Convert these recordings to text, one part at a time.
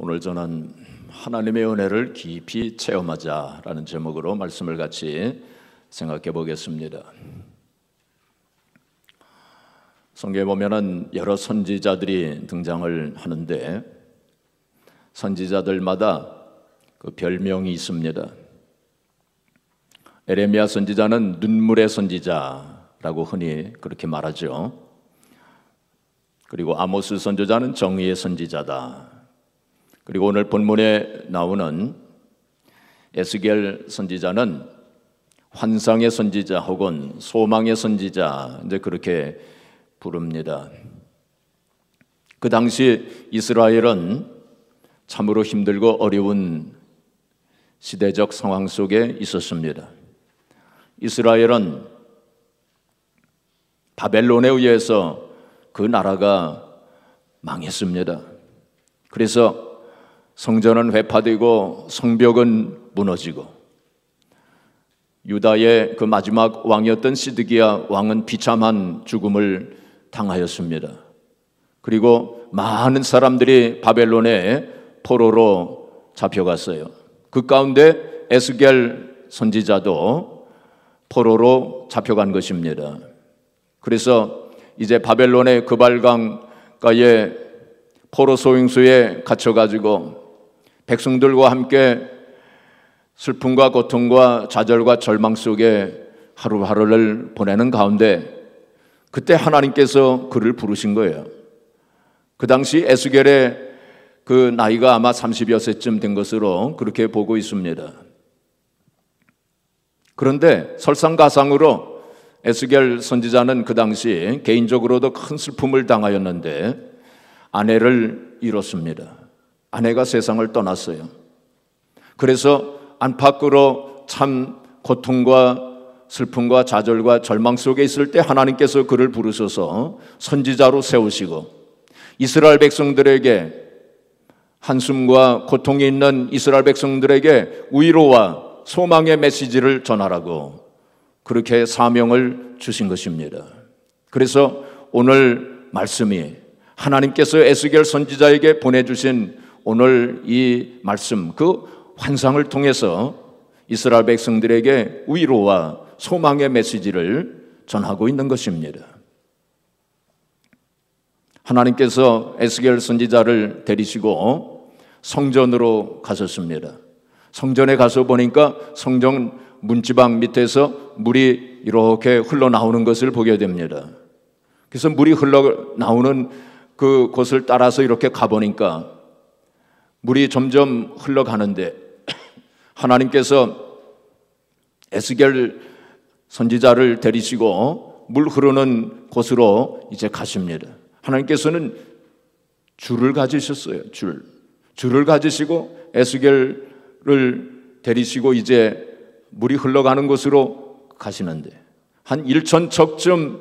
오늘 저는 하나님의 은혜를 깊이 체험하자라는 제목으로 말씀을 같이 생각해 보겠습니다. 성경에 보면은 여러 선지자들이 등장을 하는데 선지자들마다 그 별명이 있습니다. 에레미야 선지자는 눈물의 선지자라고 흔히 그렇게 말하죠. 그리고 아모스 선지자는 정의의 선지자다. 그리고 오늘 본문에 나오는 에스겔 선지자는 환상의 선지자 혹은 소망의 선지자, 이제 그렇게 부릅니다. 그 당시 이스라엘은 참으로 힘들고 어려운 시대적 상황 속에 있었습니다. 이스라엘은 바벨론에 의해서 그 나라가 망했습니다. 그래서 성전은 회파되고 성벽은 무너지고 유다의 그 마지막 왕이었던 시드기야 왕은 비참한 죽음을 당하였습니다. 그리고 많은 사람들이 바벨론의 포로로 잡혀갔어요. 그 가운데 에스겔 선지자도 포로로 잡혀간 것입니다. 그래서 이제 바벨론의 그발강가의 포로 소행소에 갇혀가지고 백성들과 함께 슬픔과 고통과 좌절과 절망 속에 하루하루를 보내는 가운데 그때 하나님께서 그를 부르신 거예요. 그 당시 에스겔의 그 나이가 아마 30여 세쯤 된 것으로 그렇게 보고 있습니다. 그런데 설상가상으로 에스겔 선지자는 그 당시 개인적으로도 큰 슬픔을 당하였는데 아내를 잃었습니다. 아내가 세상을 떠났어요. 그래서 안팎으로 참 고통과 슬픔과 좌절과 절망 속에 있을 때 하나님께서 그를 부르셔서 선지자로 세우시고 이스라엘 백성들에게 한숨과 고통이 있는 이스라엘 백성들에게 위로와 소망의 메시지를 전하라고 그렇게 사명을 주신 것입니다. 그래서 오늘 말씀이 하나님께서 에스겔 선지자에게 보내주신 오늘 이 말씀, 그 환상을 통해서 이스라엘 백성들에게 위로와 소망의 메시지를 전하고 있는 것입니다. 하나님께서 에스겔 선지자를 데리시고 성전으로 가셨습니다. 성전에 가서 보니까 성전 문지방 밑에서 물이 이렇게 흘러나오는 것을 보게 됩니다. 그래서 물이 흘러나오는 그 곳을 따라서 이렇게 가보니까 물이 점점 흘러가는데 하나님께서 에스겔 선지자를 데리시고 물 흐르는 곳으로 이제 가십니다. 하나님께서는 줄을 가지셨어요. 줄을 가지시고 에스겔을 데리시고 이제 물이 흘러가는 곳으로 가시는데 한 1,000척쯤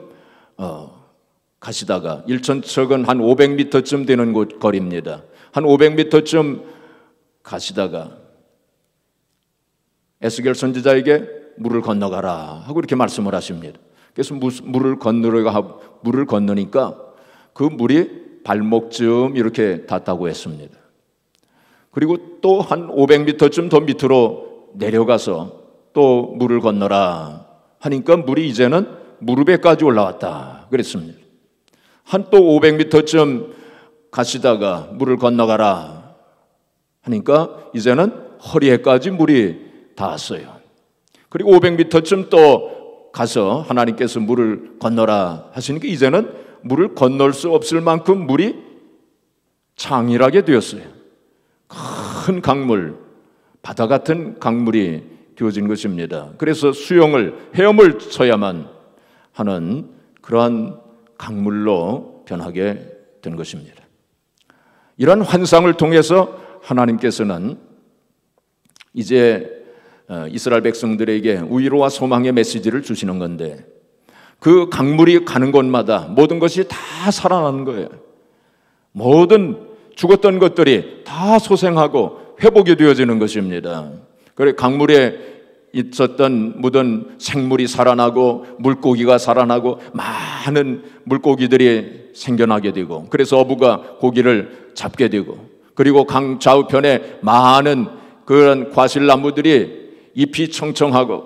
가시다가 1,000척은 한 500m쯤 되는 거리입니다. 한 500m쯤 가시다가 에스겔 선지자에게 물을 건너가라 하고 이렇게 말씀을 하십니다. 그래서 물을 건너니까 그 물이 발목쯤 이렇게 닿다고 했습니다. 그리고 또 한 500m쯤 더 밑으로 내려가서 또 물을 건너라 하니까 물이 이제는 무릎에까지 올라왔다 그랬습니다. 한 또 500m쯤 가시다가 물을 건너가라 하니까 이제는 허리에까지 물이 닿았어요. 그리고 500m쯤 또 가서 하나님께서 물을 건너라 하시니까 이제는 물을 건널 수 없을 만큼 물이 창일하게 되었어요. 큰 강물, 바다 같은 강물이 되어진 것입니다. 그래서 헤엄을 쳐야만 하는 그러한 강물로 변하게 된 것입니다. 이런 환상을 통해서 하나님께서는 이제 이스라엘 백성들에게 위로와 소망의 메시지를 주시는 건데 그 강물이 가는 곳마다 모든 것이 다 살아나는 거예요. 모든 죽었던 것들이 다 소생하고 회복이 되어지는 것입니다. 그래 강물에 있었던 묻은 생물이 살아나고 물고기가 살아나고 많은 물고기들이 생겨나게 되고 그래서 어부가 고기를 잡게 되고 그리고 강 좌우편에 많은 그런 과실나무들이 잎이 청청하고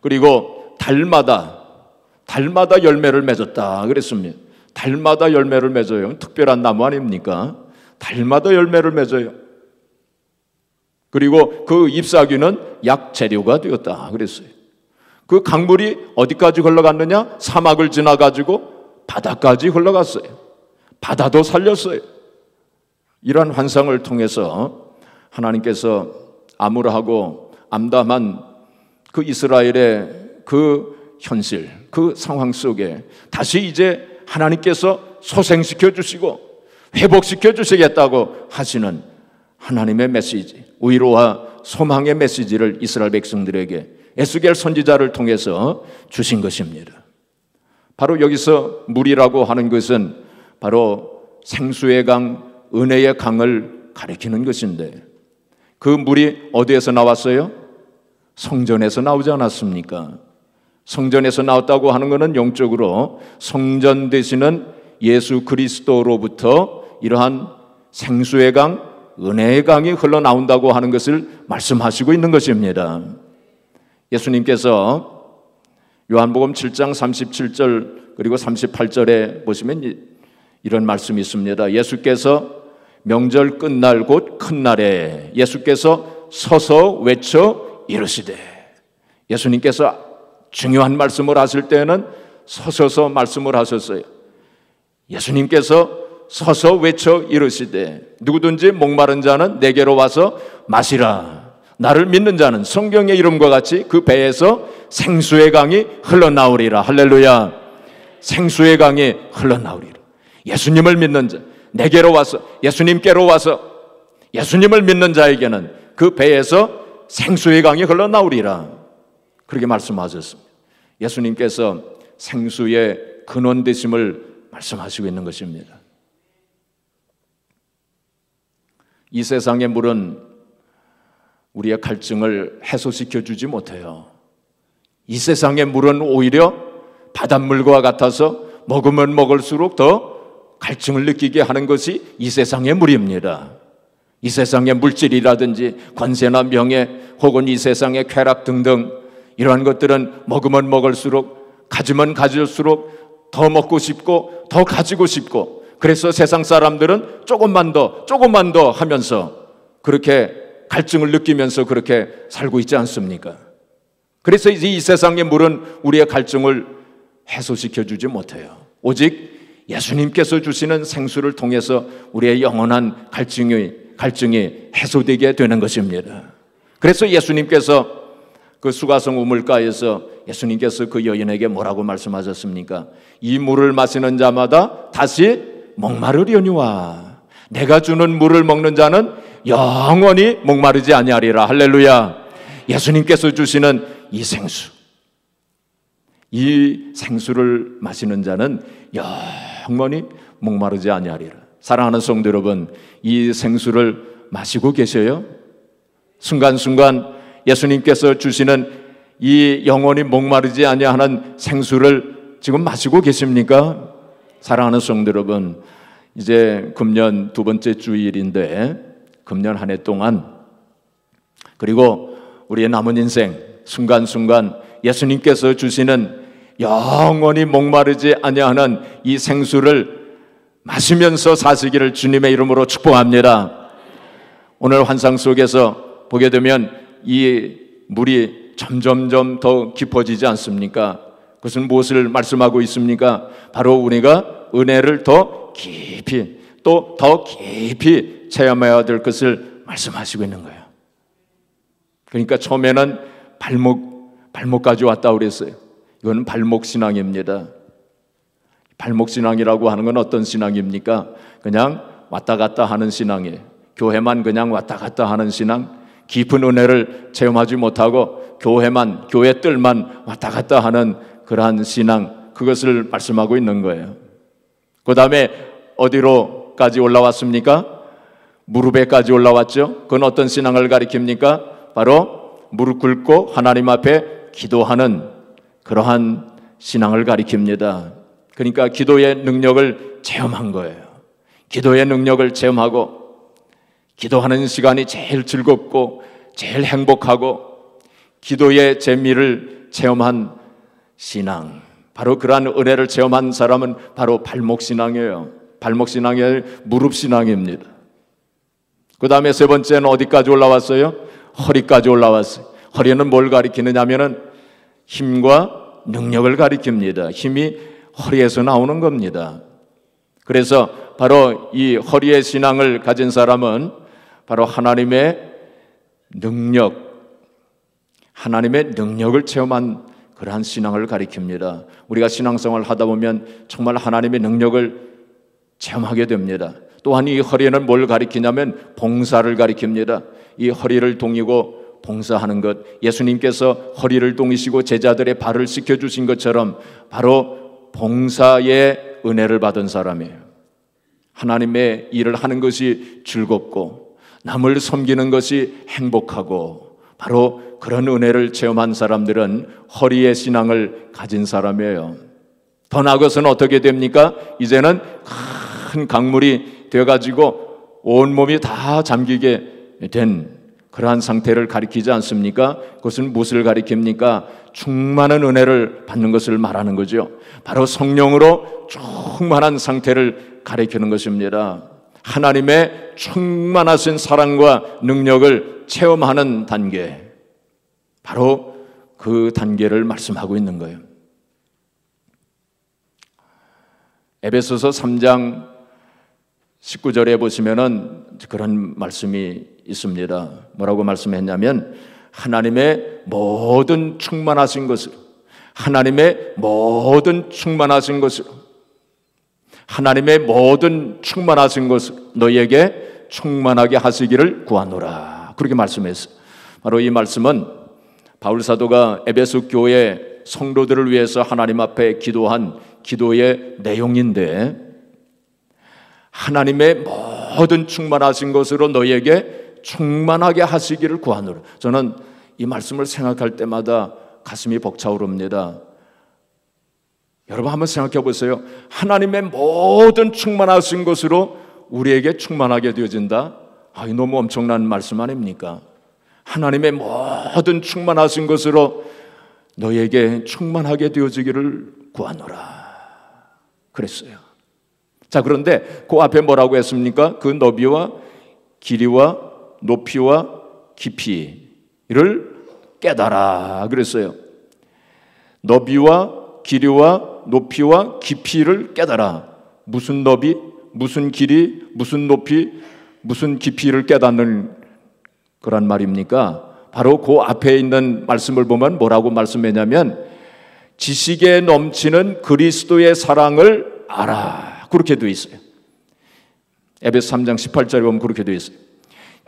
그리고 달마다 열매를 맺었다 그랬습니다. 달마다 열매를 맺어요. 특별한 나무 아닙니까? 달마다 열매를 맺어요. 그리고 그 잎사귀는 약 재료가 되었다 그랬어요. 그 강물이 어디까지 흘러갔느냐? 사막을 지나가지고 바다까지 흘러갔어요. 바다도 살렸어요. 이러한 환상을 통해서 하나님께서 암울하고 암담한 그 이스라엘의 그 현실, 그 상황 속에 다시 이제 하나님께서 소생시켜 주시고 회복시켜 주시겠다고 하시는 하나님의 메시지, 위로와 소망의 메시지를 이스라엘 백성들에게 에스겔 선지자를 통해서 주신 것입니다. 바로 여기서 물이라고 하는 것은 바로 생수의 강, 은혜의 강을 가리키는 것인데 그 물이 어디에서 나왔어요? 성전에서 나오지 않았습니까? 성전에서 나왔다고 하는 것은 영적으로 성전 되시는 예수 그리스도로부터 이러한 생수의 강, 은혜의 강이 흘러나온다고 하는 것을 말씀하시고 있는 것입니다. 예수님께서 요한복음 7장 37절 그리고 38절에 보시면 이런 말씀이 있습니다. 예수께서 명절 끝날 곧 큰 날에 예수께서 서서 외쳐 이르시되, 예수님께서 중요한 말씀을 하실 때는 서서서 말씀을 하셨어요. 예수님께서 서서 외쳐 이르시되 누구든지 목마른 자는 내게로 와서 마시라. 나를 믿는 자는 성경의 이름과 같이 그 배에서 생수의 강이 흘러나오리라. 할렐루야. 생수의 강이 흘러나오리라. 예수님을 믿는 자, 내게로 와서, 예수님께로 와서 예수님을 믿는 자에게는 그 배에서 생수의 강이 흘러나오리라. 그렇게 말씀하셨습니다. 예수님께서 생수의 근원 되심을 말씀하시고 있는 것입니다. 이 세상의 물은 우리의 갈증을 해소시켜 주지 못해요. 이 세상의 물은 오히려 바닷물과 같아서 먹으면 먹을수록 더 갈증을 느끼게 하는 것이 이 세상의 물입니다. 이 세상의 물질이라든지 권세나 명예 혹은 이 세상의 쾌락 등등 이러한 것들은 먹으면 먹을수록, 가지면 가질수록 더 먹고 싶고 더 가지고 싶고, 그래서 세상 사람들은 조금만 더 하면서 그렇게 갈증을 느끼면서 그렇게 살고 있지 않습니까? 그래서 이 세상의 물은 우리의 갈증을 해소시켜 주지 못해요. 오직 예수님께서 주시는 생수를 통해서 우리의 영원한 갈증이 해소되게 되는 것입니다. 그래서 예수님께서 그 수가성 우물가에서 예수님께서 그 여인에게 뭐라고 말씀하셨습니까? 이 물을 마시는 자마다 다시 목마르려니와 내가 주는 물을 먹는 자는 영원히 목마르지 아니하리라. 할렐루야. 예수님께서 주시는 이 생수, 이 생수를 마시는 자는 영원히 목마르지 아니하리라. 사랑하는 성도 여러분, 이 생수를 마시고 계셔요? 순간순간 예수님께서 주시는 이 영원히 목마르지 아니하는 생수를 지금 마시고 계십니까? 사랑하는 성도 여러분, 이제 금년 두 번째 주일인데 금년 한 해 동안 그리고 우리의 남은 인생 순간순간 예수님께서 주시는 영원히 목마르지 아니하는 이 생수를 마시면서 사시기를 주님의 이름으로 축복합니다. 오늘 환상 속에서 보게 되면 이 물이 점점점 더 깊어지지 않습니까? 그것은 무엇을 말씀하고 있습니까? 바로 우리가 은혜를 더 깊이 또 더 깊이 체험해야 될 것을 말씀하시고 있는 거예요. 그러니까 처음에는 발목까지 왔다 그랬어요. 이건 발목신앙입니다. 발목신앙이라고 하는 건 어떤 신앙입니까? 그냥 왔다 갔다 하는 신앙이에요. 교회만 그냥 왔다 갔다 하는 신앙, 깊은 은혜를 체험하지 못하고 교회 뜰만 왔다 갔다 하는 그러한 신앙, 그것을 말씀하고 있는 거예요. 그 다음에 어디로까지 올라왔습니까? 무릎에까지 올라왔죠. 그건 어떤 신앙을 가리킵니까? 바로 무릎 꿇고 하나님 앞에 기도하는 그러한 신앙을 가리킵니다. 그러니까 기도의 능력을 체험한 거예요. 기도의 능력을 체험하고 기도하는 시간이 제일 즐겁고 제일 행복하고 기도의 재미를 체험한 신앙, 바로 그러한 은혜를 체험한 사람은 바로 발목신앙이에요. 발목신앙이 아니라 무릎신앙입니다. 그 다음에 세 번째는 어디까지 올라왔어요? 허리까지 올라왔어요. 허리는 뭘 가리키느냐 하면은 힘과 능력을 가리킵니다. 힘이 허리에서 나오는 겁니다. 그래서 바로 이 허리의 신앙을 가진 사람은 바로 하나님의 능력을 체험한 그러한 신앙을 가리킵니다. 우리가 신앙생활을 하다 보면 정말 하나님의 능력을 체험하게 됩니다. 또한 이 허리는 뭘 가리키냐면 봉사를 가리킵니다. 이 허리를 동이고 봉사하는 것, 예수님께서 허리를 동이시고 제자들의 발을 씻겨주신 것처럼 바로 봉사의 은혜를 받은 사람이에요. 하나님의 일을 하는 것이 즐겁고 남을 섬기는 것이 행복하고 바로 그런 은혜를 체험한 사람들은 허리의 신앙을 가진 사람이에요. 더 나아가서는 어떻게 됩니까? 이제는 큰 강물이 되어가지고 온몸이 다 잠기게 된 그러한 상태를 가리키지 않습니까? 그것은 무엇을 가리킵니까? 충만한 은혜를 받는 것을 말하는 거죠. 바로 성령으로 충만한 상태를 가리키는 것입니다. 하나님의 충만하신 사랑과 능력을 체험하는 단계, 바로 그 단계를 말씀하고 있는 거예요. 에베소서 3장 19절에 보시면은 그런 말씀이 있습니다. 뭐라고 말씀했냐면 하나님의 모든 충만하신 것으로, 하나님의 모든 충만하신 것으로, 하나님의 모든 충만하신 것으로 너희에게 충만하게 하시기를 구하노라, 그렇게 말씀했어요. 바로 이 말씀은 바울 사도가 에베소 교회 성도들을 위해서 하나님 앞에 기도한 기도의 내용인데, 하나님의 모든 충만하신 것으로 너희에게 충만하게 하시기를 구하노라. 저는 이 말씀을 생각할 때마다 가슴이 벅차오릅니다. 여러분 한번 생각해 보세요. 하나님의 모든 충만하신 것으로 우리에게 충만하게 되어진다. 이 너무 엄청난 말씀 아닙니까? 하나님의 모든 충만하신 것으로 너희에게 충만하게 되어지기를 구하노라 그랬어요. 자, 그런데 그 앞에 뭐라고 했습니까? 그 너비와 길이와 높이와 깊이를 깨달아 그랬어요. 너비와 길이와 높이와 깊이를 깨달아. 무슨 너비, 무슨 길이, 무슨 높이, 무슨 깊이를 깨닫는 그런 말입니까? 바로 그 앞에 있는 말씀을 보면 뭐라고 말씀했냐면 지식에 넘치는 그리스도의 사랑을 알아, 그렇게 되어 있어요. 에베소 3장 18절에 보면 그렇게 되어 있어요.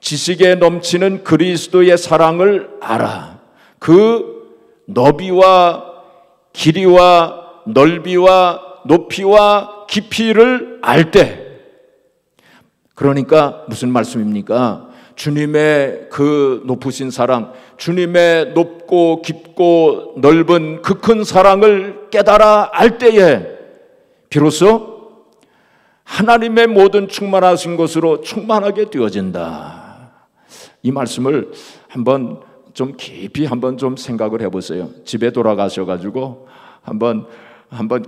지식에 넘치는 그리스도의 사랑을 알아. 그 너비와 길이와 넓이와 높이와 깊이를 알 때, 그러니까 무슨 말씀입니까? 주님의 그 높으신 사랑, 주님의 높고 깊고 넓은 그 큰 사랑을 깨달아 알 때에 비로소 하나님의 모든 충만하신 것으로 충만하게 되어진다. 이 말씀을 한번 좀 깊이 한번 좀 생각을 해보세요. 집에 돌아가셔가지고 한번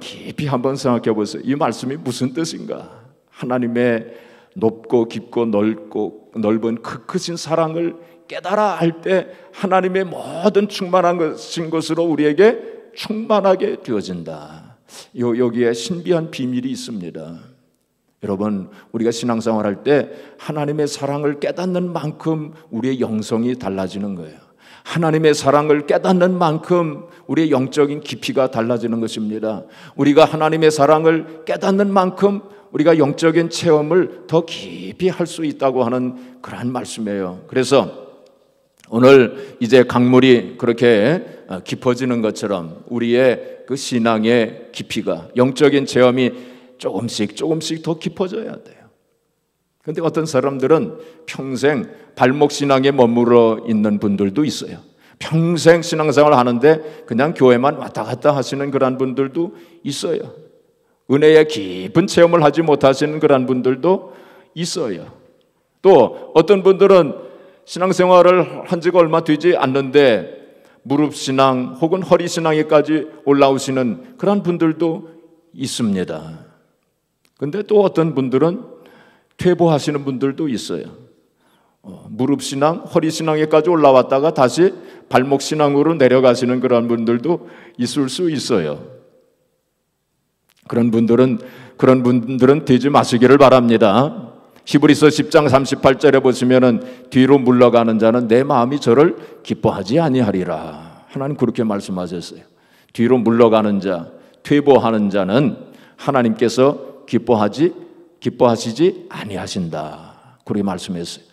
깊이 한번 생각해 보세요. 이 말씀이 무슨 뜻인가? 하나님의 높고 깊고 넓은 그 크신 사랑을 깨달아 알 때 하나님의 모든 충만하신 것으로 우리에게 충만하게 되어진다. 여기에 신비한 비밀이 있습니다. 여러분, 우리가 신앙생활 할 때 하나님의 사랑을 깨닫는 만큼 우리의 영성이 달라지는 거예요. 하나님의 사랑을 깨닫는 만큼 우리의 영적인 깊이가 달라지는 것입니다. 우리가 하나님의 사랑을 깨닫는 만큼 우리가 영적인 체험을 더 깊이 할 수 있다고 하는 그러한 말씀이에요. 그래서 오늘 이제 강물이 그렇게 깊어지는 것처럼 우리의 그 신앙의 깊이가, 영적인 체험이 조금씩 더 깊어져야 돼요. 그런데 어떤 사람들은 평생 발목신앙에 머물러 있는 분들도 있어요. 평생 신앙생활을 하는데 그냥 교회만 왔다 갔다 하시는 그런 분들도 있어요. 은혜의 깊은 체험을 하지 못하시는 그런 분들도 있어요. 또 어떤 분들은 신앙생활을 한 지가 얼마 되지 않는데 무릎신앙 혹은 허리신앙에까지 올라오시는 그런 분들도 있습니다. 근데 또 어떤 분들은 퇴보하시는 분들도 있어요. 무릎신앙, 허리신앙에까지 올라왔다가 다시 발목신앙으로 내려가시는 그런 분들도 있을 수 있어요. 그런 분들은 되지 마시기를 바랍니다. 히브리서 10장 38절에 보시면은 뒤로 물러가는 자는 내 마음이 저를 기뻐하지 아니하리라. 하나님 그렇게 말씀하셨어요. 뒤로 물러가는 자, 퇴보하는 자는 하나님께서 기뻐하시지 아니하신다. 그렇게 말씀했어요.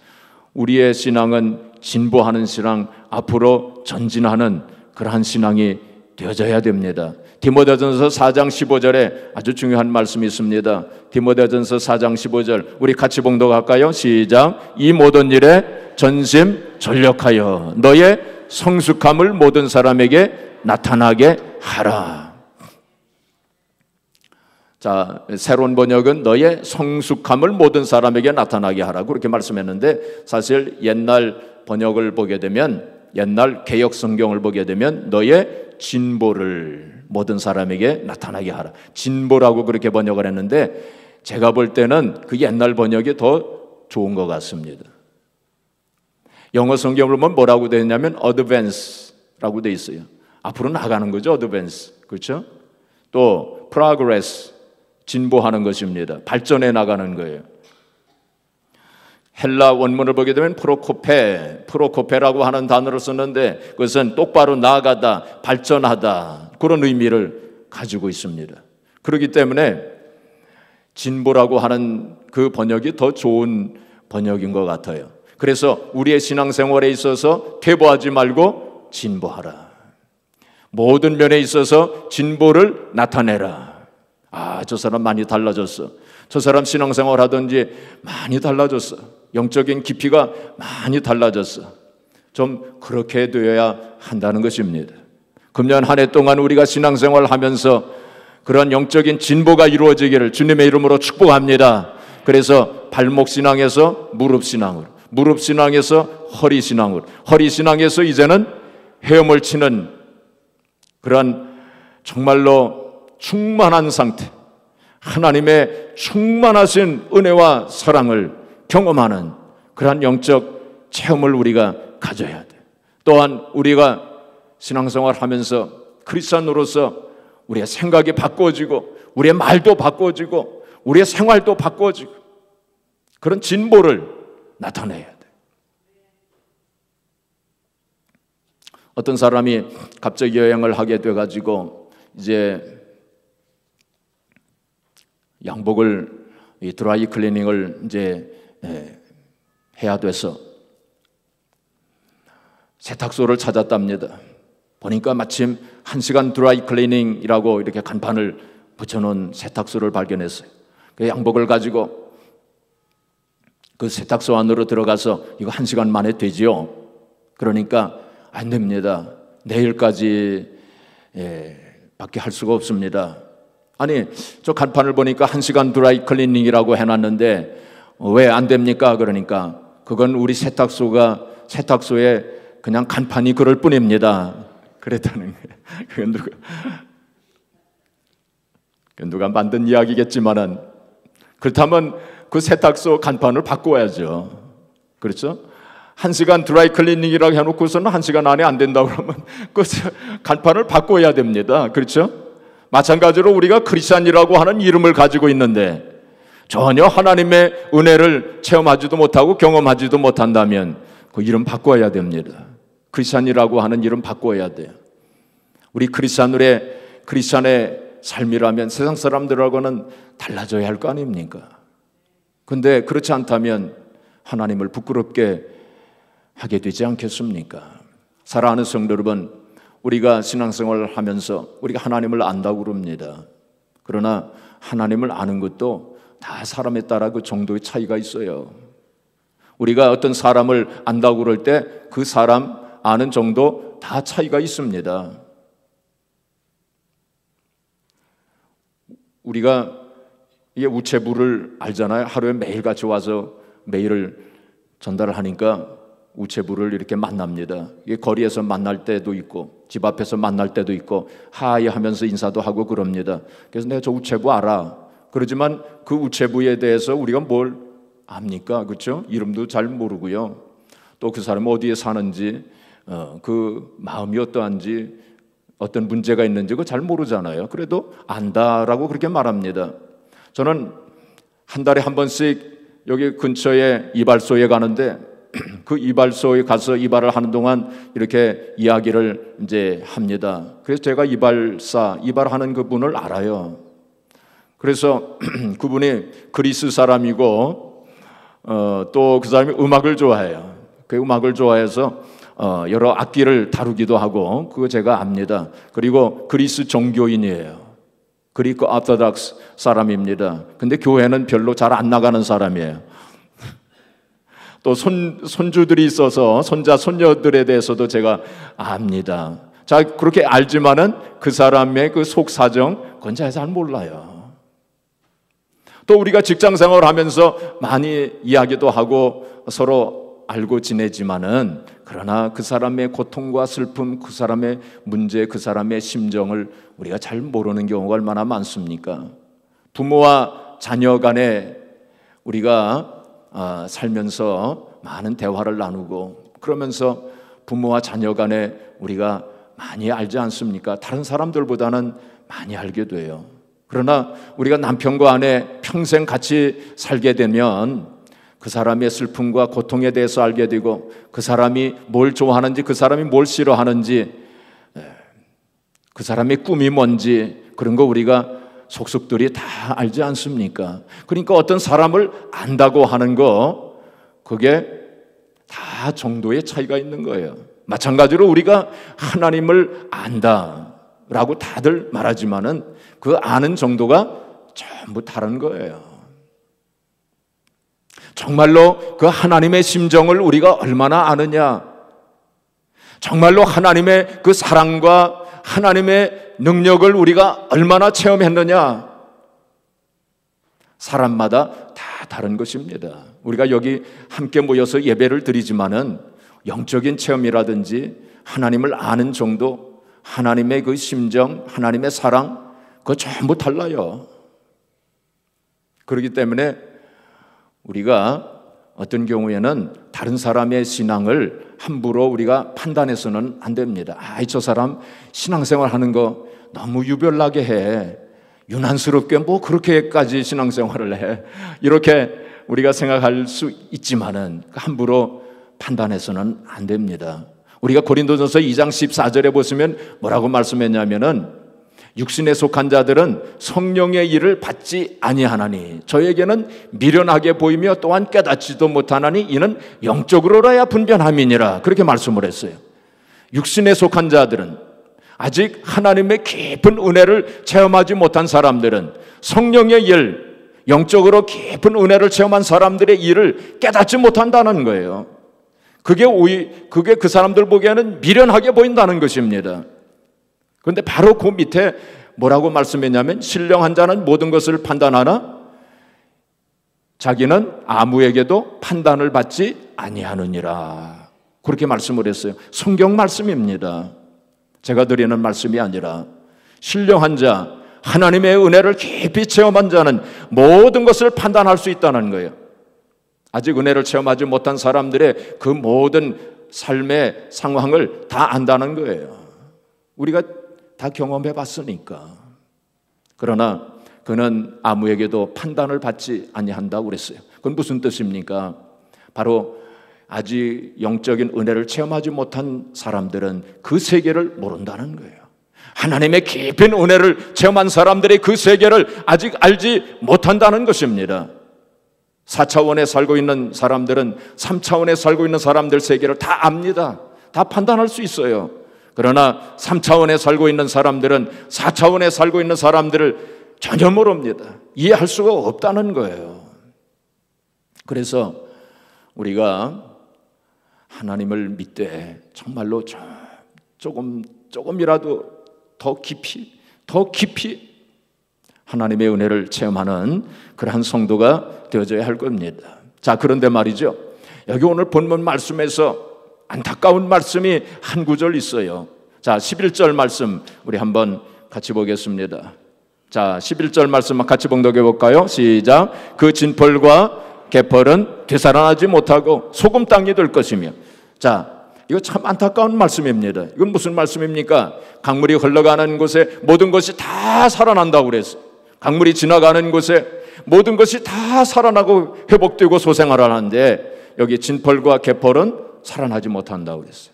우리의 신앙은 진보하는 신앙, 앞으로 전진하는 그러한 신앙이 되어져야 됩니다. 디모데전서 4장 15절에 아주 중요한 말씀이 있습니다. 디모데전서 4장 15절 우리 같이 봉독할까요? 시작. 이 모든 일에 전심전력하여 너의 성숙함을 모든 사람에게 나타나게 하라. 자, 새로운 번역은 너의 성숙함을 모든 사람에게 나타나게 하라 그렇게 말씀했는데, 사실 옛날 번역을 보게 되면, 옛날 개역 성경을 보게 되면 너의 진보를 모든 사람에게 나타나게 하라. 진보라고 그렇게 번역을 했는데 제가 볼 때는 그 옛날 번역이 더 좋은 것 같습니다. 영어 성경을 보면 뭐라고 되어 있냐면 advance라고 되어 있어요. 앞으로 나가는 거죠. advance. 그렇죠? 또 progress, 진보하는 것입니다. 발전해 나가는 거예요. 헬라 원문을 보게 되면 프로코페라고 하는 단어를 썼는데 그것은 똑바로 나아가다, 발전하다 그런 의미를 가지고 있습니다. 그렇기 때문에 진보라고 하는 그 번역이 더 좋은 번역인 것 같아요. 그래서 우리의 신앙생활에 있어서 퇴보하지 말고 진보하라. 모든 면에 있어서 진보를 나타내라. 아, 저 사람 많이 달라졌어. 저 사람 신앙생활 하든지 많이 달라졌어. 영적인 깊이가 많이 달라졌어. 좀 그렇게 되어야 한다는 것입니다. 금년 한 해 동안 우리가 신앙생활 하면서 그런 영적인 진보가 이루어지기를 주님의 이름으로 축복합니다. 그래서 발목신앙에서 무릎신앙으로, 무릎신앙에서 허리신앙으로, 허리신앙에서 이제는 헤엄을 치는 그런 정말로 충만한 상태, 하나님의 충만하신 은혜와 사랑을 경험하는 그러한 영적 체험을 우리가 가져야 돼. 또한 우리가 신앙생활 하면서 크리스찬으로서 우리의 생각이 바꿔지고 우리의 말도 바꿔지고 우리의 생활도 바꿔지고 그런 진보를 나타내야 돼. 어떤 사람이 갑자기 여행을 하게 돼가지고 이제 양복을 드라이 클리닝을 이제 해야 돼서 세탁소를 찾았답니다. 보니까 마침 1시간 드라이 클리닝이라고 이렇게 간판을 붙여놓은 세탁소를 발견했어요. 그 양복을 가지고 그 세탁소 안으로 들어가서 이거 1시간 만에 되지요? 그러니까 안 됩니다. 내일까지 밖에 할 수가 없습니다. 아니, 저 간판을 보니까 1시간 드라이 클리닝이라고 해놨는데 왜 안 됩니까? 그러니까 그건 우리 세탁소에 그냥 간판이 그럴 뿐입니다. 그랬다는 거예요. 누가 만든 이야기겠지만은 그렇다면 그 세탁소 간판을 바꿔야죠. 그렇죠? 1시간 드라이 클리닝이라고 해놓고서는 1시간 안에 안 된다고 그러면 그 간판을 바꿔야 됩니다. 그렇죠? 마찬가지로 우리가 크리스찬이라고 하는 이름을 가지고 있는데 전혀 하나님의 은혜를 체험하지도 못하고 경험하지도 못한다면 그 이름 바꿔야 됩니다. 크리스찬이라고 하는 이름 바꿔야 돼요. 우리 크리스찬의 삶이라면 세상 사람들하고는 달라져야 할 거 아닙니까? 근데 그렇지 않다면 하나님을 부끄럽게 하게 되지 않겠습니까? 사랑하는 성도 여러분, 우리가 신앙생활을 하면서 우리가 하나님을 안다고 그럽니다. 그러나 하나님을 아는 것도 다 사람에 따라 그 정도의 차이가 있어요. 우리가 어떤 사람을 안다고 그럴 때 그 사람 아는 정도 다 차이가 있습니다. 우리가 이게 우체부를 알잖아요. 하루에 매일같이 와서 메일을 전달을 하니까 우체부를 이렇게 만납니다. 이게 거리에서 만날 때도 있고 집 앞에서 만날 때도 있고 하이 하면서 인사도 하고 그럽니다. 그래서 내가 저 우체부 알아. 그러지만 그 우체부에 대해서 우리가 뭘 압니까? 그렇죠? 이름도 잘 모르고요. 또 그 사람이 어디에 사는지 그 마음이 어떠한지 어떤 문제가 있는지 그거 잘 모르잖아요. 그래도 안다라고 그렇게 말합니다. 저는 한 달에 한 번씩 여기 근처에 이발소에 가는데 그 이발소에 가서 이발을 하는 동안 이렇게 이야기를 이제 합니다. 그래서 제가 이발하는 그분을 알아요. 그래서 그분이 그리스 사람이고 또 그 사람이 음악을 좋아해요. 그 음악을 좋아해서 여러 악기를 다루기도 하고 그거 제가 압니다. 그리고 그리스 종교인이에요. 그리스 오르토독스 사람입니다. 근데 교회는 별로 잘 안 나가는 사람이에요. 또 손주들이 있어서 손자 손녀들에 대해서도 제가 압니다. 자, 그렇게 알지만은 그 사람의 그 속 사정 그건 제가 잘 몰라요. 또 우리가 직장 생활하면서 많이 이야기도 하고 서로 알고 지내지만은 그러나 그 사람의 고통과 슬픔, 그 사람의 문제, 그 사람의 심정을 우리가 잘 모르는 경우가 얼마나 많습니까? 부모와 자녀 간에 우리가 살면서 많은 대화를 나누고 그러면서 부모와 자녀 간에 우리가 많이 알지 않습니까? 다른 사람들보다는 많이 알게 돼요. 그러나 우리가 남편과 아내 평생 같이 살게 되면 그 사람의 슬픔과 고통에 대해서 알게 되고 그 사람이 뭘 좋아하는지 그 사람이 뭘 싫어하는지 그 사람의 꿈이 뭔지 그런 거 우리가 속속들이 다 알지 않습니까? 그러니까 어떤 사람을 안다고 하는 거 그게 다 정도의 차이가 있는 거예요. 마찬가지로 우리가 하나님을 안다라고 다들 말하지만은 그 아는 정도가 전부 다른 거예요. 정말로 그 하나님의 심정을 우리가 얼마나 아느냐? 정말로 하나님의 그 사랑과 하나님의 능력을 우리가 얼마나 체험했느냐? 사람마다 다 다른 것입니다. 우리가 여기 함께 모여서 예배를 드리지만은 영적인 체험이라든지 하나님을 아는 정도, 하나님의 그 심정, 하나님의 사랑 그거 전부 달라요. 그렇기 때문에 우리가 어떤 경우에는 다른 사람의 신앙을 함부로 우리가 판단해서는 안 됩니다. 저 사람 신앙생활 하는 거 너무 유별나게 해. 유난스럽게 뭐 그렇게까지 신앙생활을 해. 이렇게 우리가 생각할 수 있지만은 함부로 판단해서는 안 됩니다. 우리가 고린도전서 2장 14절에 보시면 뭐라고 말씀했냐면은 육신에 속한 자들은 성령의 일을 받지 아니하나니 저에게는 미련하게 보이며 또한 깨닫지도 못하나니 이는 영적으로라야 분변함이니라 그렇게 말씀을 했어요. 육신에 속한 자들은 아직 하나님의 깊은 은혜를 체험하지 못한 사람들은 성령의 일, 영적으로 깊은 은혜를 체험한 사람들의 일을 깨닫지 못한다는 거예요. 그게 그 사람들 보기에는 미련하게 보인다는 것입니다. 그런데 바로 그 밑에 뭐라고 말씀했냐면 신령한 자는 모든 것을 판단하나 자기는 아무에게도 판단을 받지 아니하느니라 그렇게 말씀을 했어요. 성경 말씀입니다. 제가 드리는 말씀이 아니라 신령한 자, 하나님의 은혜를 깊이 체험한 자는 모든 것을 판단할 수 있다는 거예요. 아직 은혜를 체험하지 못한 사람들의 그 모든 삶의 상황을 다 안다는 거예요. 우리가 다 경험해 봤으니까. 그러나 그는 아무에게도 판단을 받지 아니한다고 그랬어요. 그건 무슨 뜻입니까? 바로 아직 영적인 은혜를 체험하지 못한 사람들은 그 세계를 모른다는 거예요. 하나님의 깊은 은혜를 체험한 사람들의 그 세계를 아직 알지 못한다는 것입니다. 4차원에 살고 있는 사람들은 3차원에 살고 있는 사람들 세계를 다 압니다. 다 판단할 수 있어요. 그러나 3차원에 살고 있는 사람들은 4차원에 살고 있는 사람들을 전혀 모릅니다. 이해할 수가 없다는 거예요. 그래서 우리가 하나님을 믿되 정말로 조금이라도 더 깊이 하나님의 은혜를 체험하는 그러한 성도가 되어져야 할 겁니다. 자, 그런데 말이죠, 여기 오늘 본문 말씀에서 안타까운 말씀이 한 구절 있어요. 자, 11절 말씀 우리 한번 같이 보겠습니다. 자, 11절 말씀 같이 봉독해 볼까요? 시작. 그 진펄과 개펄은 되살아나지 못하고 소금 땅이 될 것이며. 자, 이거 참 안타까운 말씀입니다. 이건 무슨 말씀입니까? 강물이 흘러가는 곳에 모든 것이 다 살아난다고 그랬어요. 강물이 지나가는 곳에 모든 것이 다 살아나고 회복되고 소생을 하는데 여기 진펄과 개펄은 살아나지 못한다고 그랬어요.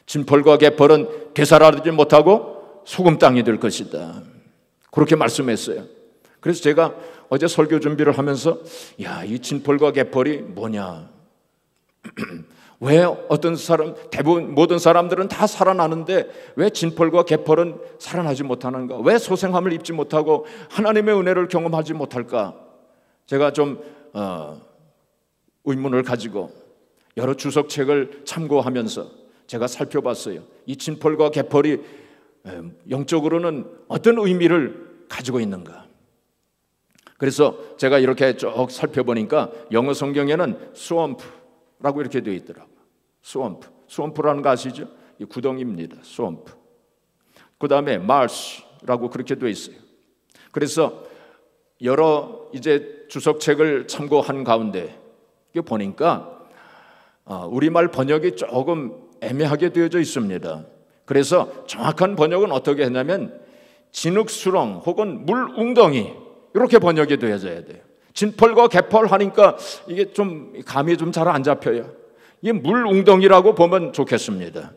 진펄과 개펄은 되살아나지 못하고 소금 땅이 될 것이다, 그렇게 말씀했어요. 그래서 제가 어제 설교 준비를 하면서 이 진펄과 개펄이 뭐냐, 왜 어떤 사람, 대부분 모든 사람들은 다 살아나는데 왜 진펄과 개펄은 살아나지 못하는가? 왜 소생함을 입지 못하고 하나님의 은혜를 경험하지 못할까? 제가 좀 의문을 가지고 여러 주석책을 참고하면서 제가 살펴봤어요. 이 진펄과 개펄이 영적으로는 어떤 의미를 가지고 있는가? 그래서 제가 이렇게 쭉 살펴보니까 영어 성경에는 swamp라고 이렇게 되어 있더라고요. 스왑프라는 거 아시죠? 이 구덩이입니다. 스왑프. 그 다음에 marsh라고 그렇게 되어 있어요. 그래서 여러 이제 주석책을 참고한 가운데 보니까 우리말 번역이 조금 애매하게 되어져 있습니다. 그래서 정확한 번역은 어떻게 했냐면 진흙수렁 혹은 물웅덩이, 이렇게 번역이 되어져야 돼요. 진펄과 개펄 하니까 이게 좀 감이 좀 잘 안 잡혀요. 이게 물웅덩이라고 보면 좋겠습니다.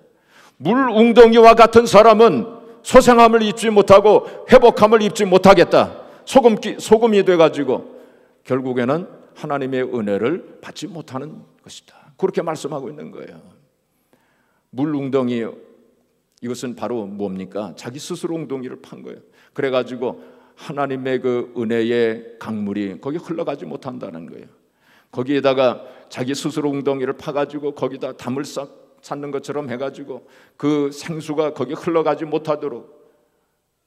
물웅덩이와 같은 사람은 소생함을 입지 못하고 회복함을 입지 못하겠다, 소금이 돼가지고 결국에는 하나님의 은혜를 받지 못하는 것이다, 그렇게 말씀하고 있는 거예요. 물웅덩이, 이것은 바로 뭡니까? 자기 스스로 웅덩이를 판 거예요. 그래가지고 하나님의 그 은혜의 강물이 거기 흘러가지 못한다는 거예요. 거기에다가 자기 스스로 웅덩이를 파가지고 거기다 담을 쌓는 것처럼 해가지고 그 생수가 거기 흘러가지 못하도록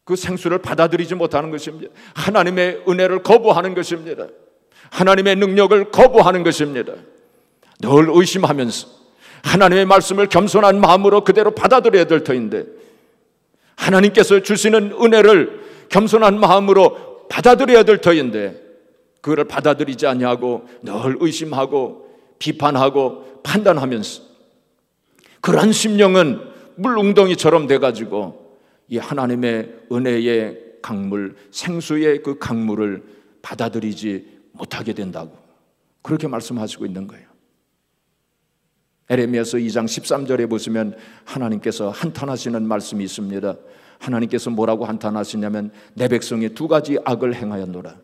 그 생수를 받아들이지 못하는 것입니다. 하나님의 은혜를 거부하는 것입니다. 하나님의 능력을 거부하는 것입니다. 늘 의심하면서 하나님의 말씀을 겸손한 마음으로 그대로 받아들여야 될 터인데, 하나님께서 주시는 은혜를 겸손한 마음으로 받아들여야 될 터인데 그걸 받아들이지 아니하고 늘 의심하고 비판하고 판단하면서 그러한 심령은 물웅덩이처럼 돼가지고 이 하나님의 은혜의 강물, 생수의 그 강물을 받아들이지 못하게 된다고 그렇게 말씀하시고 있는 거예요. 에레미야서 2장 13절에 보시면 하나님께서 한탄하시는 말씀이 있습니다. 하나님께서 뭐라고 한탄하시냐면 내 백성이 두 가지 악을 행하였노라,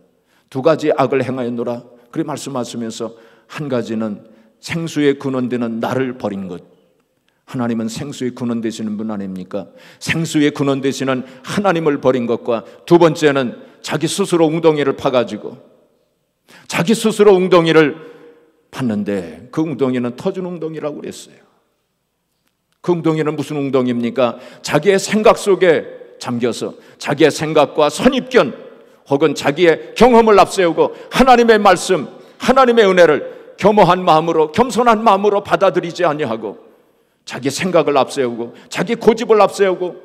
두 가지 악을 행하였노라, 그렇게 말씀하시면서 한 가지는 생수의 근원되는 나를 버린 것. 하나님은 생수의 근원 되시는 분 아닙니까? 생수의 근원 되시는 하나님을 버린 것과 두 번째는 자기 스스로 웅덩이를 파가지고 자기 스스로 웅덩이를 팠는데 그 웅덩이는 터진 웅덩이라고 그랬어요. 그 웅덩이는 무슨 웅덩이입니까? 자기의 생각 속에 잠겨서 자기의 생각과 선입견 혹은 자기의 경험을 앞세우고 하나님의 말씀, 하나님의 은혜를 겸허한 마음으로, 겸손한 마음으로 받아들이지 아니하고 자기 생각을 앞세우고 자기 고집을 앞세우고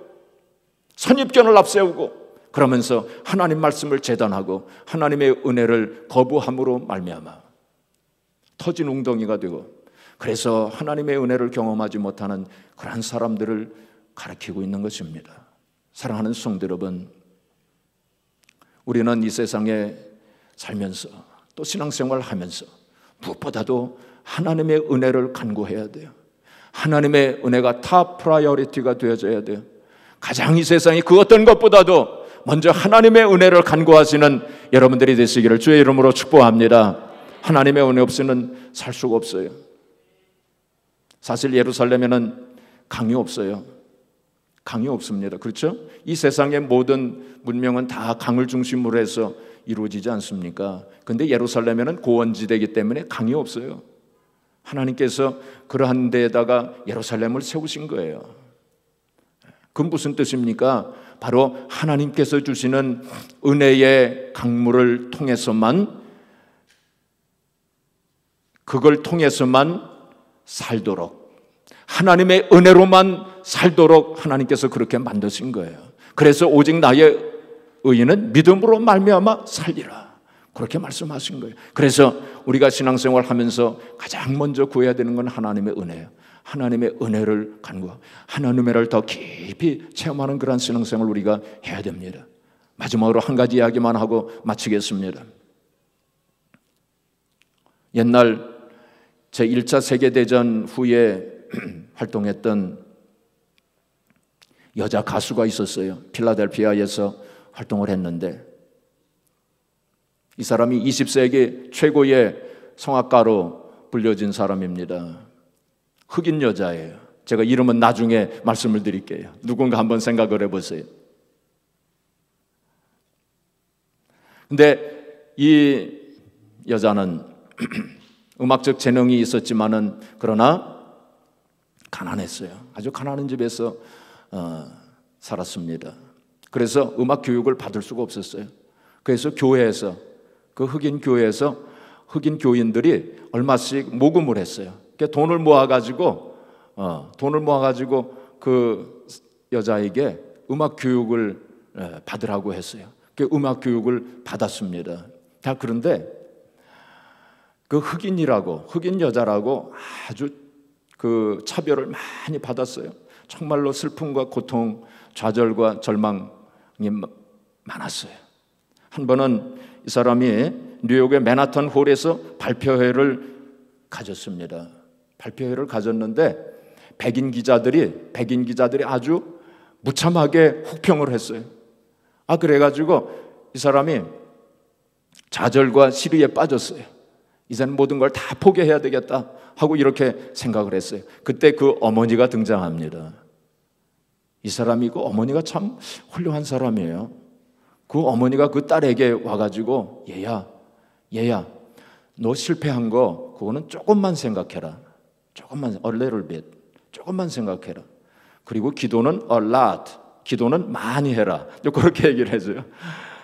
선입견을 앞세우고 그러면서 하나님 말씀을 재단하고 하나님의 은혜를 거부함으로 말미암아 터진 웅덩이가 되고, 그래서 하나님의 은혜를 경험하지 못하는 그런 사람들을 가리키고 있는 것입니다. 사랑하는 성도 여러분, 우리는 이 세상에 살면서 또 신앙생활을 하면서 무엇보다도 하나님의 은혜를 간구해야 돼요. 하나님의 은혜가 탑 프라이어리티가 되어져야 돼요. 가장 이 세상이 그 어떤 것보다도 먼저 하나님의 은혜를 간구하시는 여러분들이 되시기를 주의 이름으로 축복합니다. 하나님의 은혜 없이는 살 수가 없어요. 사실 예루살렘에는 강이 없어요. 강이 없습니다. 그렇죠? 이 세상의 모든 문명은 다 강을 중심으로 해서 이루어지지 않습니까? 그런데 예루살렘에는 고원지대이기 때문에 강이 없어요. 하나님께서 그러한 데에다가 예루살렘을 세우신 거예요. 그건 무슨 뜻입니까? 바로 하나님께서 주시는 은혜의 강물을 통해서만, 그걸 통해서만 살도록, 하나님의 은혜로만 살도록 하나님께서 그렇게 만드신 거예요. 그래서 오직 나의 의인은 믿음으로 말미암아 살리라, 그렇게 말씀하신 거예요. 그래서 우리가 신앙생활 하면서 가장 먼저 구해야 되는 건 하나님의 은혜예요. 하나님의 은혜를 간구하고 하나님의 은혜를 더 깊이 체험하는 그런 신앙생활을 우리가 해야 됩니다. 마지막으로 한 가지 이야기만 하고 마치겠습니다. 옛날 제1차 세계대전 후에 활동했던 여자 가수가 있었어요. 필라델피아에서 활동을 했는데, 이 사람이 20세기 최고의 성악가로 불려진 사람입니다. 흑인 여자예요. 제가 이름은 나중에 말씀을 드릴게요. 누군가 한번 생각을 해보세요. 근데 이 여자는 음악적 재능이 있었지만은 그러나 가난했어요. 아주 가난한 집에서 살았습니다. 그래서 음악 교육을 받을 수가 없었어요. 그래서 교회에서, 그 흑인 교회에서 흑인 교인들이 얼마씩 모금을 했어요. 돈을 모아가지고 그 여자에게 음악 교육을 받으라고 했어요. 그 음악 교육을 받았습니다. 자, 그런데 그 흑인 여자라고 아주 그 차별을 많이 받았어요. 정말로 슬픔과 고통, 좌절과 절망이 많았어요. 한 번은 이 사람이 뉴욕의 맨하탄 홀에서 발표회를 가졌습니다. 발표회를 가졌는데 백인 기자들이 아주 무참하게 혹평을 했어요. 그래가지고 이 사람이 좌절과 시리에 빠졌어요. 이제는 모든 걸 다 포기해야 되겠다 하고 이렇게 생각을 했어요. 그때 그 어머니가 등장합니다. 이 사람이, 그 어머니가 참 훌륭한 사람이에요. 그 어머니가 그 딸에게 와가지고 얘야 너 실패한 거 그거는 조금만 생각해라. 조금만, a little bit, 조금만 생각해라. 그리고 기도는 a lot, 기도는 많이 해라. 그렇게 얘기를 해줘요.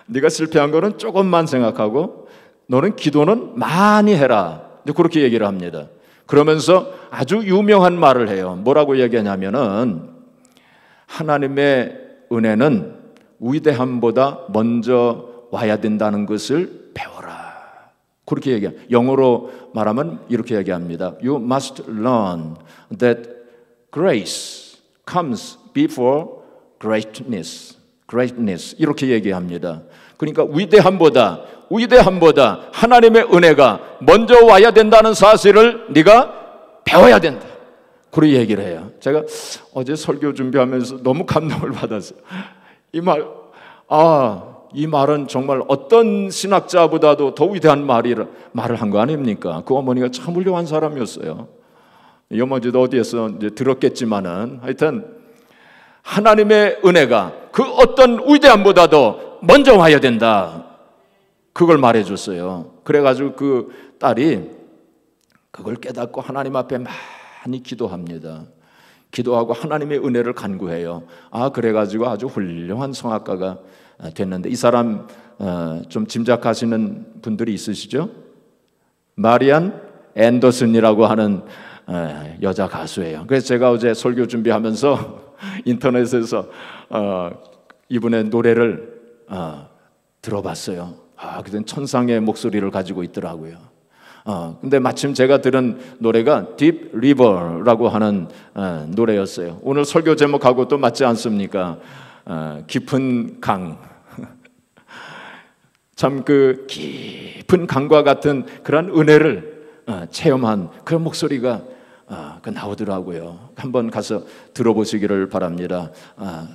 네가 실패한 거는 조금만 생각하고 너는 기도는 많이 해라. 그렇게 얘기를 합니다. 그러면서 아주 유명한 말을 해요. 뭐라고 얘기하냐면은 하나님의 은혜는 위대함보다 먼저 와야 된다는 것을 배워라. 그렇게 얘기해요. 영어로 말하면 이렇게 얘기합니다. You must learn that grace comes before greatness. 이렇게 얘기합니다. 그러니까 위대함보다 하나님의 은혜가 먼저 와야 된다는 사실을 네가 배워야 된다. 그렇게 얘기를 해요. 제가 어제 설교 준비하면서 너무 감동을 받았어요. 이 말은 정말 어떤 신학자보다도 더 위대한 말을 한 거 아닙니까? 그 어머니가 참 훌륭한 사람이었어요. 이 어머니도 어디에서 이제 들었겠지만은 하여튼 하나님의 은혜가 그 어떤 위대함보다도 먼저 와야 된다. 그걸 말해줬어요. 그래가지고 그 딸이 그걸 깨닫고 하나님 앞에 많이 기도합니다. 기도하고 하나님의 은혜를 간구해요. 그래가지고 아주 훌륭한 성악가가 됐는데, 이 사람 좀 짐작하시는 분들이 있으시죠? 마리안 앤더슨이라고 하는 여자 가수예요. 그래서 제가 어제 설교 준비하면서 인터넷에서 이분의 노래를 들어봤어요. 그땐 천상의 목소리를 가지고 있더라고요. 근데 마침 제가 들은 노래가 Deep River라고 하는 노래였어요. 오늘 설교 제목하고 또 맞지 않습니까? 깊은 강. 참 그 깊은 강과 같은 그런 은혜를 체험한 그런 목소리가 나오더라고요. 한번 가서 들어보시기를 바랍니다.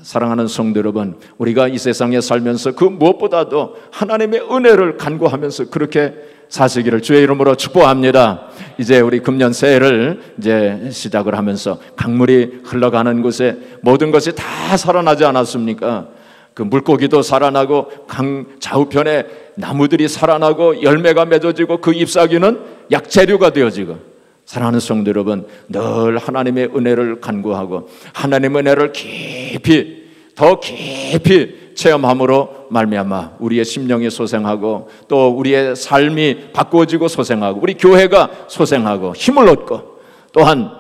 사랑하는 성도 여러분, 우리가 이 세상에 살면서 그 무엇보다도 하나님의 은혜를 간구하면서 그렇게 사시기를 주의 이름으로 축복합니다. 이제 우리 금년 새해를 이제 시작을 하면서 강물이 흘러가는 곳에 모든 것이 다 살아나지 않았습니까? 그 물고기도 살아나고 강 좌우편에 나무들이 살아나고 열매가 맺어지고 그 잎사귀는 약재료가 되어지고, 사랑하는 성도 여러분, 늘 하나님의 은혜를 간구하고 하나님의 은혜를 깊이 더 깊이 체험함으로 말미암아 우리의 심령이 소생하고 또 우리의 삶이 바꾸어지고 소생하고 우리 교회가 소생하고 힘을 얻고 또한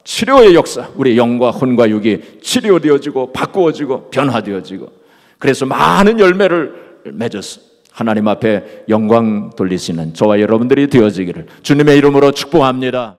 치료의 역사, 우리 영과 혼과 육이 치료되어지고 바꾸어지고 변화되어지고 그래서 많은 열매를 맺어서 하나님 앞에 영광 돌리시는 저와 여러분들이 되어지기를 주님의 이름으로 축복합니다.